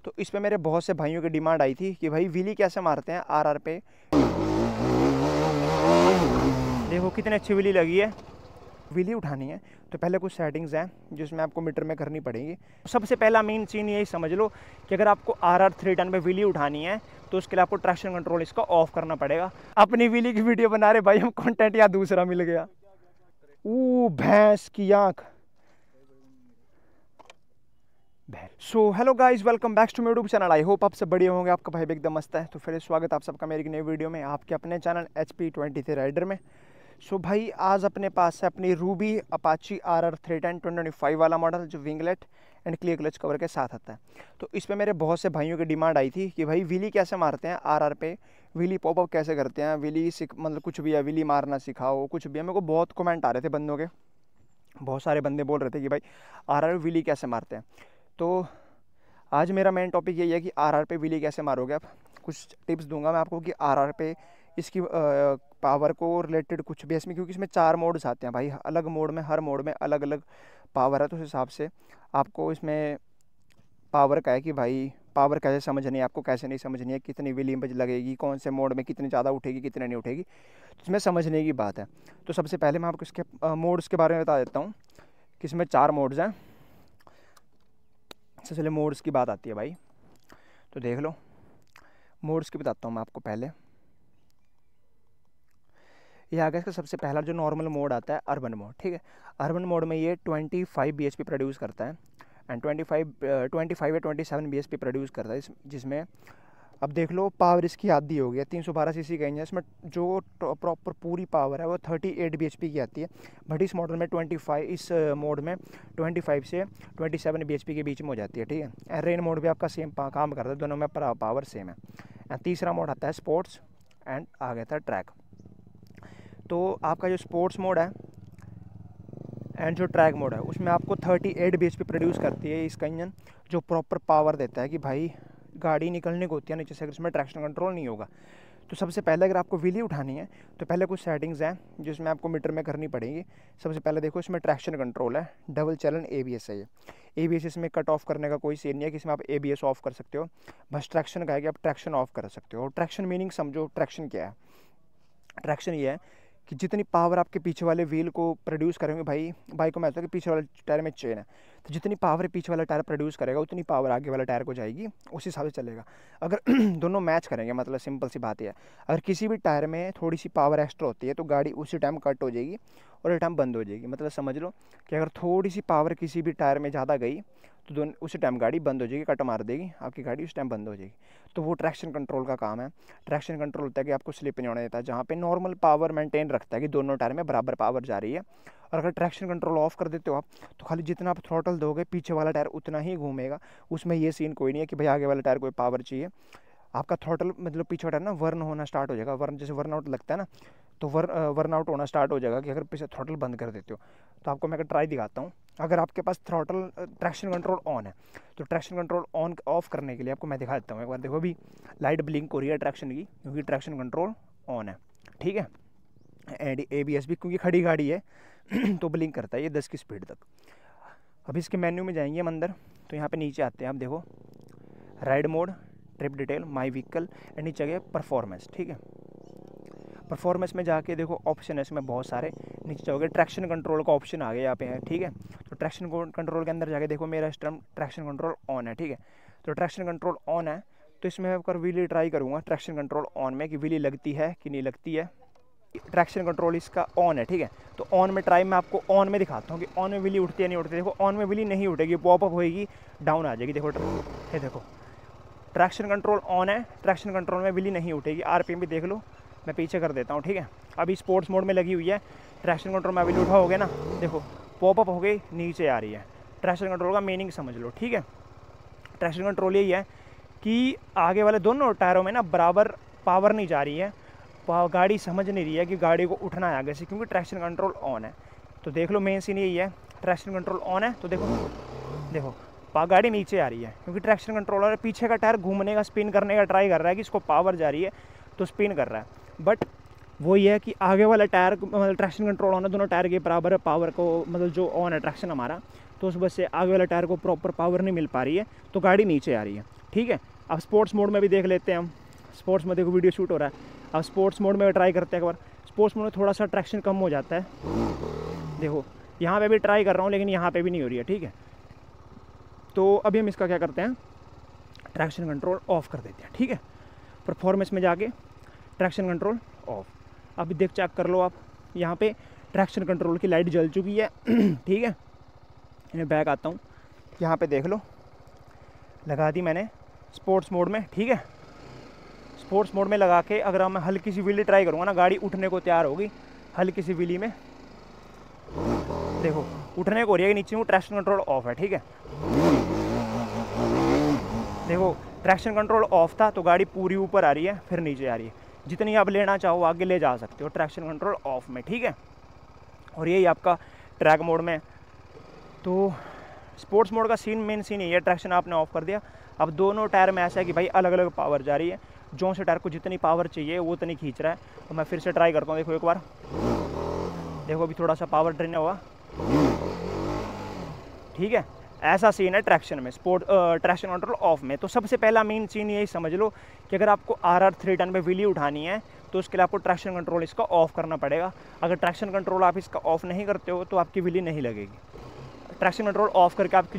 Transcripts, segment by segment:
तो इस पे मेरे बहुत से भाइयों की डिमांड आई थी कि भाई व्हीली कैसे मारते हैं आरआर पे। देखो कितनी अच्छी व्हीली लगी है। व्हीली उठानी है तो पहले कुछ सेटिंग्स हैं जिसमें आपको मीटर में करनी पड़ेगी। सबसे पहला मेन चीज़ यही समझ लो कि अगर आपको आरआर 310 पे व्हीली उठानी है तो उसके लिए आपको ट्रैक्शन कंट्रोल इसका ऑफ करना पड़ेगा। अपनी व्हीली की वीडियो बना रहे भाई हम, कंटेंट या दूसरा मिल गया। भैंस की आंख। So hello guys, welcome back to my YouTube channel. I hope आप सब बढ़िया होंगे। आपका भाई भी एकदम मस्त है। तो फिर स्वागत आप सबका मेरी नई वीडियो में, आपके अपने चैनल HP23 राइडर में। सो भाई आज अपने पास है अपनी रूबी अपाची RR 310 2025 वाला मॉडल जो winglet and clear clutch cover के साथ आता है। तो इस पर मेरे बहुत से भाइयों की डिमांड आई थी कि भाई व्हीली कैसे मारते हैं आरआर पे, व्हीली पॉपअप कैसे करते हैं, व्हीली मतलब कुछ भी है, व्हीली मारना सिखाओ, कुछ भी है। मेरे को बहुत कमेंट आ रहे थे बंदों के, बहुत सारे बंदे बोल रहे थे कि भाई आरआर व्हीली कैसे मारते हैं। तो आज मेरा मेन टॉपिक यही है कि आरआर पे व्हीली कैसे मारोगे आप। कुछ टिप्स दूंगा मैं आपको कि आरआर पे इसकी पावर को रिलेटेड कुछ भी इसमें, क्योंकि इसमें 4 मोड्स आते हैं भाई, अलग मोड में, हर मोड में अलग अलग पावर है। तो उस हिसाब से आपको इसमें पावर का है कि भाई पावर कैसे समझनी है, आपको कैसे नहीं समझनी है, कितनी व्हीली लगेगी, कौन से मोड में कितनी ज़्यादा उठेगी, कितनी नहीं उठेगी, तो इसमें समझने की बात है। तो सबसे पहले मैं आपको इसके मोड्स के बारे में बता देता हूँ कि इसमें 4 मोड्स हैं। सबसे पहले मोड्स की बात आती है भाई, तो देख लो मोड्स की बताता हूँ मैं आपको। पहले ये आ गया इसका सबसे पहला जो नॉर्मल मोड आता है, अर्बन मोड। ठीक है, अर्बन मोड में ये 25 bhp प्रोड्यूस करता है एंड 25 या 27 bhp प्रोड्यूस करता है, जिसमें अब देख लो पावर इसकी आधी हो गई है, 312 सीसी का इंजन है। इसमें जो प्रॉपर पूरी पावर है वो 38 bhp की आती है। बट इस मॉडल में 25, इस मोड में 25 से 27 bhp के बीच में हो जाती है। ठीक है, रेन मोड भी आपका सेम काम करता है, दोनों में पावर सेम है। एंड तीसरा मोड आता है स्पोर्ट्स एंड आ गया था ट्रैक। तो आपका जो स्पोर्ट्स मोड है एंड जो ट्रैक मोड है उसमें आपको 38 bhp प्रोड्यूस करती है इसका इंजन, जो प्रॉपर पावर देता है कि भाई गाड़ी निकलने को होती है नीचे से, अगर उसमें ट्रैक्शन कंट्रोल नहीं होगा। तो सबसे पहले अगर आपको व्हीली उठानी है तो पहले कुछ सेटिंग्स हैं जिसमें आपको मीटर में करनी पड़ेगी। सबसे पहले देखो इसमें ट्रैक्शन कंट्रोल है, डबल चैनल ABS है। ये ABS इसमें कट ऑफ करने का कोई सीन नहीं है कि इसमें आप ABS ऑफ कर सकते हो, बस ट्रैक्शन का है कि आप ट्रैक्शन ऑफ कर सकते हो। ट्रैक्शन मीनिंग समझो, ट्रैक्शन क्या है। ट्रैक्शन ये है कि जितनी पावर आपके पीछे वाले व्हील को प्रोड्यूस करेंगे, भाई बाइक को मैं कहता हूँ कि पीछे वाले टायर में चेन है, तो जितनी पावर पीछे वाला टायर प्रोड्यूस करेगा उतनी पावर आगे वाला टायर को जाएगी, उस हिसाब से चलेगा। अगर दोनों मैच करेंगे, मतलब सिंपल सी बात है, अगर किसी भी टायर में थोड़ी सी पावर एक्स्ट्रा होती है तो गाड़ी उसी टाइम कट हो जाएगी और टाइम बंद हो जाएगी। मतलब समझ लो कि अगर थोड़ी सी पावर किसी भी टायर में ज़्यादा गई तो दोनों उसी टाइम गाड़ी बंद हो जाएगी, कट मार देगी आपकी गाड़ी, उस टाइम बंद हो जाएगी। तो वो ट्रैक्शन कंट्रोल का काम है। ट्रैक्शन कंट्रोल होता है कि आपको स्लिप नहीं होने देता, जहाँ पे नॉर्मल पावर मेंटेन रखता है कि दोनों टायर में बराबर पावर जा रही है। और अगर ट्रैक्शन कंट्रोल ऑफ कर देते हो आप तो खाली जितना आप थ्रॉटल दोगे पीछे वाला टायर उतना ही घूमेगा। उसमें ये सीन कोई नहीं है कि भाई आगे वाला टायर कोई पावर चाहिए। आपका थ्रॉटल मतलब पीछे टायर ना वर्न होना स्टार्ट हो जाएगा, वर्न जैसे वर्न आउट लगता है ना, तो वर्न आउट होना स्टार्ट हो जाएगा कि अगर पीछे थ्रॉटल बंद कर देते हो। तो आपको मैं अगर ट्राई दिखाता हूँ, अगर आपके पास थ्रॉटल ट्रैक्शन कंट्रोल ऑन है तो ट्रैक्शन कंट्रोल ऑन ऑफ करने के लिए आपको मैं दिखा देता हूँ एक बार। देखो अभी लाइट ब्लिंक हो रही है ट्रैक्शन की, क्योंकि ट्रैक्शन कंट्रोल ऑन है। ठीक है, एंड ABS भी क्योंकि खड़ी गाड़ी है तो ब्लिंक करता है ये 10 की स्पीड तक। अभी इसके मेन्यू में जाएंगे हम अंदर, तो यहाँ पे नीचे आते हैं आप, देखो ride mode, trip detail, my vehicle and नीचे गए परफॉर्मेंस। ठीक है, परफॉर्मेंस में जाके देखो ऑप्शन है इसमें बहुत सारे, नीचे जाओगे ट्रैक्शन कंट्रोल का ऑप्शन आ गया यहाँ पे है। ठीक है, तो ट्रैक्शन कंट्रोल के अंदर जाके देखो मेरा इस टाइम ट्रैक्शन कंट्रोल ऑन है। ठीक है, तो ट्रैक्शन कंट्रोल ऑन है तो इसमें मैं व्हीली ट्राई करूँगा ट्रैक्शन कंट्रोल ऑन में कि व्हीली लगती है कि नहीं लगती है। ट्रैक्शन कंट्रोल इसका ऑन है। ठीक है, तो ऑन में ट्राई मैं आपको ऑन में दिखाता हूँ कि ऑन में व्हीली उठती है नहीं उठती। देखो ऑन में व्हीली नहीं उठेगी, पॉपअप होएगी, डाउन आ जाएगी। देखो ये देखो ट्रैक्शन कंट्रोल ऑन है, ट्रैक्शन कंट्रोल में व्हीली नहीं उठेगी। RPM भी देख लो, मैं पीछे कर देता हूँ। ठीक है, अभी स्पोर्ट्स मोड में लगी हुई है, ट्रैक्शन कंट्रोल में व्हीली उठाओगे ना, देखो पॉपअप हो गई, नीचे आ रही है। ट्रैक्शन कंट्रोल का मीनिंग समझ लो। ठीक है, ट्रैक्शन कंट्रोल यही है कि आगे वाले दोनों टायरों में ना बराबर पावर नहीं जा रही है, गाड़ी समझ नहीं रही है कि गाड़ी को उठना है आगे से, क्योंकि ट्रैक्शन कंट्रोल ऑन है। तो देख लो मेन सीन यही है, ट्रैक्शन कंट्रोल ऑन है तो देखो गाड़ी नीचे आ रही है, क्योंकि ट्रैक्शन कंट्रोलर पीछे का टायर घूमने का, स्पिन करने का ट्राई कर रहा है कि इसको पावर जा रही है तो स्पिन कर रहा है। बट वो ये है कि आगे वाला टायर मतलब ट्रैक्शन कंट्रोल ऑन है, दोनों टायर के बराबर पावर को, मतलब जो ऑन है ट्रैक्शन हमारा, तो उस वजह से आगे वाला टायर को प्रॉपर पावर नहीं मिल पा रही है तो गाड़ी नीचे आ रही है। ठीक है। अब स्पोर्ट्स मोड में भी देख लेते हैं हम। स्पोर्ट्स में देखो वीडियो शूट हो रहा है। अब स्पोर्ट्स मोड में ट्राई करते हैं एक बार। स्पोर्ट्स मोड में थोड़ा सा ट्रैक्शन कम हो जाता है, देखो यहाँ पे भी ट्राई कर रहा हूँ लेकिन यहाँ पे भी नहीं हो रही है, ठीक है। तो अभी हम इसका क्या करते हैं, ट्रैक्शन कंट्रोल ऑफ कर देते हैं, ठीक है। परफॉर्मेंस में जाके ट्रैक्शन कंट्रोल ऑफ। अभी देख चेक कर लो आप, यहाँ पे ट्रैक्शन कंट्रोल की लाइट जल चुकी है ठीक है। मैं बैक आता हूँ, यहाँ पे देख लो लगा दी मैंने स्पोर्ट्स मोड में, ठीक है। स्पोर्ट्स मोड में लगा के अगर मैं हल्की सी व्हीली ट्राई करूँगा ना, गाड़ी उठने को तैयार होगी। हल्की सी व्हीली में देखो उठने को हो रही है, नीचे हूँ, ट्रैक्शन कंट्रोल ऑफ है, ठीक है। देखो ट्रैक्शन कंट्रोल ऑफ था तो गाड़ी पूरी ऊपर आ रही है, फिर नीचे आ रही है। जितनी आप लेना चाहो आगे ले जा सकते हो ट्रैक्शन कंट्रोल ऑफ में, ठीक है। और यही आपका ट्रैक मोड में। तो स्पोर्ट्स मोड का सीन, मेन सीन यही है, ट्रैक्शन आपने ऑफ कर दिया। अब दोनों टायर में ऐसा है कि भाई अलग अलग पावर जा रही है, जो से टायर को जितनी पावर चाहिए वो उतनी खींच रहा है। तो मैं फिर से ट्राई करता हूँ, देखो एक बार, देखो अभी थोड़ा सा पावर ड्रेन हुआ, ठीक है। ऐसा सीन है ट्रैक्शन में, ट्रैक्शन कंट्रोल ऑफ में। तो सबसे पहला मेन सीन यही समझ लो कि अगर आपको RR 310 पे व्हीली उठानी है तो उसके लिए आपको ट्रैक्शन कंट्रोल इसका ऑफ करना पड़ेगा। अगर ट्रैक्शन कंट्रोल आप इसका ऑफ नहीं करते हो तो आपकी व्हीली नहीं लगेगी। ट्रैक्शन कंट्रोल ऑफ करके आपकी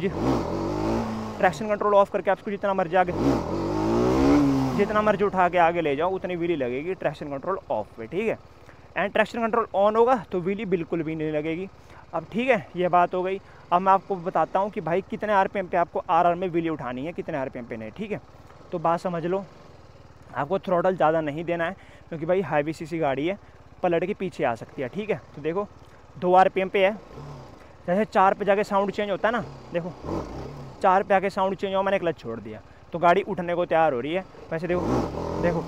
जितना मर्जी आगे, जितना मर्जी उठा के आगे ले जाओ उतनी व्हीली लगेगी ट्रैक्शन कंट्रोल ऑफ पे, ठीक है। एंड ट्रैक्शन कंट्रोल ऑन होगा तो व्हीली बिल्कुल भी नहीं लगेगी। अब ठीक है, ये बात हो गई। अब मैं आपको बताता हूँ कि भाई कितने RPM पे आपको RR में व्हीली उठानी है, कितने RPM पे नहीं, ठीक है। तो बात समझ लो, आपको थ्रॉटल ज़्यादा नहीं देना है क्योंकि भाई हाई CC गाड़ी है, पलट के पीछे आ सकती है, ठीक है। तो देखो 2 RPM पे है, जैसे 4 पे जाके साउंड चेंज होता है ना, देखो 4 पे आके साउंड चेंज हुआ, मैंने क्लच छोड़ दिया तो गाड़ी उठने को तैयार हो रही है। वैसे देखो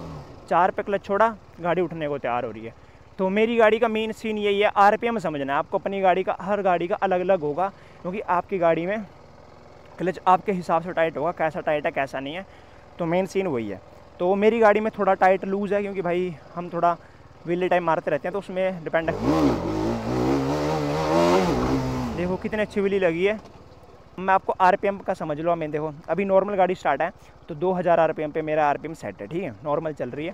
4 पे क्लच छोड़ा, गाड़ी उठने को तैयार हो रही है। तो मेरी गाड़ी का मेन सीन यही है, RPM समझना है आपको। अपनी गाड़ी का, हर गाड़ी का अलग अलग होगा क्योंकि आपकी गाड़ी में क्लच आपके हिसाब से टाइट होगा, कैसा टाइट है कैसा नहीं है। तो मेन सीन वही है। तो मेरी गाड़ी में थोड़ा टाइट लूज़ है क्योंकि भाई हम थोड़ा व्हीली टाइम मारते रहते हैं तो उसमें डिपेंड है। देखो कितनी अच्छी व्हीली लगी है। मैं आपको RPM का समझ लो, मैं देखो अभी नॉर्मल गाड़ी स्टार्ट है तो 2000 RPM पे मेरा RPM सेट है, ठीक है, नॉर्मल चल रही है।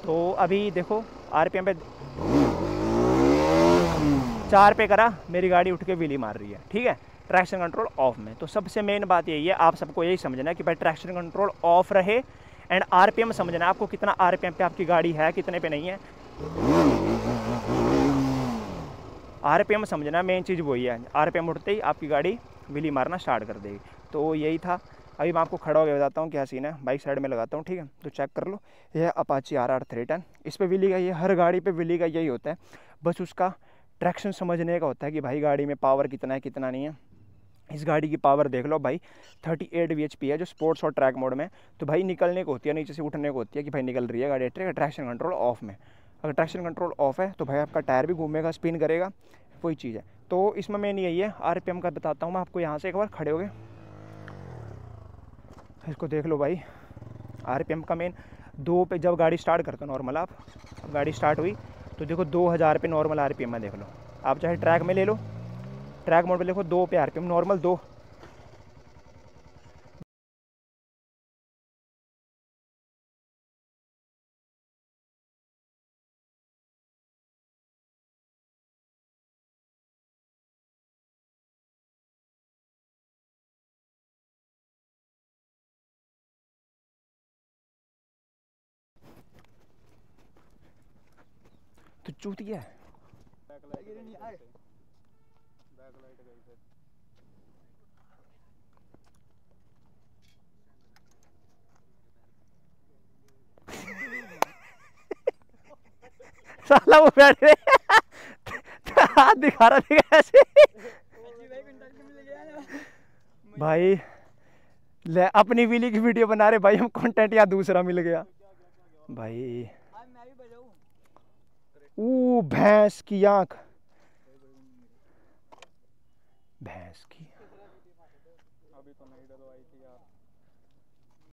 तो अभी देखो RPM पे 4 पे करा, मेरी गाड़ी उठ के व्हीली मार रही है, ठीक है, ट्रैक्शन कंट्रोल ऑफ में। तो सबसे मेन बात यही है, आप सबको यही समझना है कि भाई ट्रैक्शन कंट्रोल ऑफ रहे एंड RPM समझना है आपको, कितना RPM पे आपकी गाड़ी है, कितने पे नहीं है। RPM समझना, मेन चीज़ वही है। RPM उठते ही आपकी गाड़ी व्हीली मारना स्टार्ट कर देगी। तो यही था। अभी मैं आपको खड़ा होकर बताता हूँ क्या सीन है। बाइक साइड में लगाता हूँ, ठीक है, तो चेक कर लो। ये है अपाची RR 310। इस पर व्हीली का, ये हर गाड़ी पे व्हीली का यही होता है, बस उसका ट्रैक्शन समझने का होता है कि भाई गाड़ी में पावर कितना है कितना नहीं है। इस गाड़ी की पावर देख लो भाई, 38 bhp है जो स्पोर्ट्स और ट्रैक मोड में। तो भाई निकलने को होती है, नीचे से उठने को होती है कि भाई निकल रही है गाड़ी, ट्रैक्शन कंट्रोल ऑफ में। अगर ट्रैक्शन कंट्रोल ऑफ है तो भाई आपका टायर भी घूमेगा, स्पिन करेगा, वही चीज़ है। तो इसमें मेन यही है। RPM का बताता हूँ मैं आपको, यहाँ से एक बार खड़े हो गए, इसको देख लो भाई। RPM का मेन 2 पे जब गाड़ी स्टार्ट करते हो नॉर्मल, आप गाड़ी स्टार्ट हुई तो देखो 2000 पे नॉर्मल RPM में देख लो। आप चाहे ट्रैक में ले लो, ट्रैक मोड पे देखो 2 पे RPM नॉर्मल 2। तो चूतिया है। साला वो बैठ रहे हाथ दिखा रहा था ऐसे भाई। ले अपनी व्हीली की वीडियो बना रहे भाई हम, कंटेंट यहाँ दूसरा मिल गया भाई। भैंस की आंख, भैंस की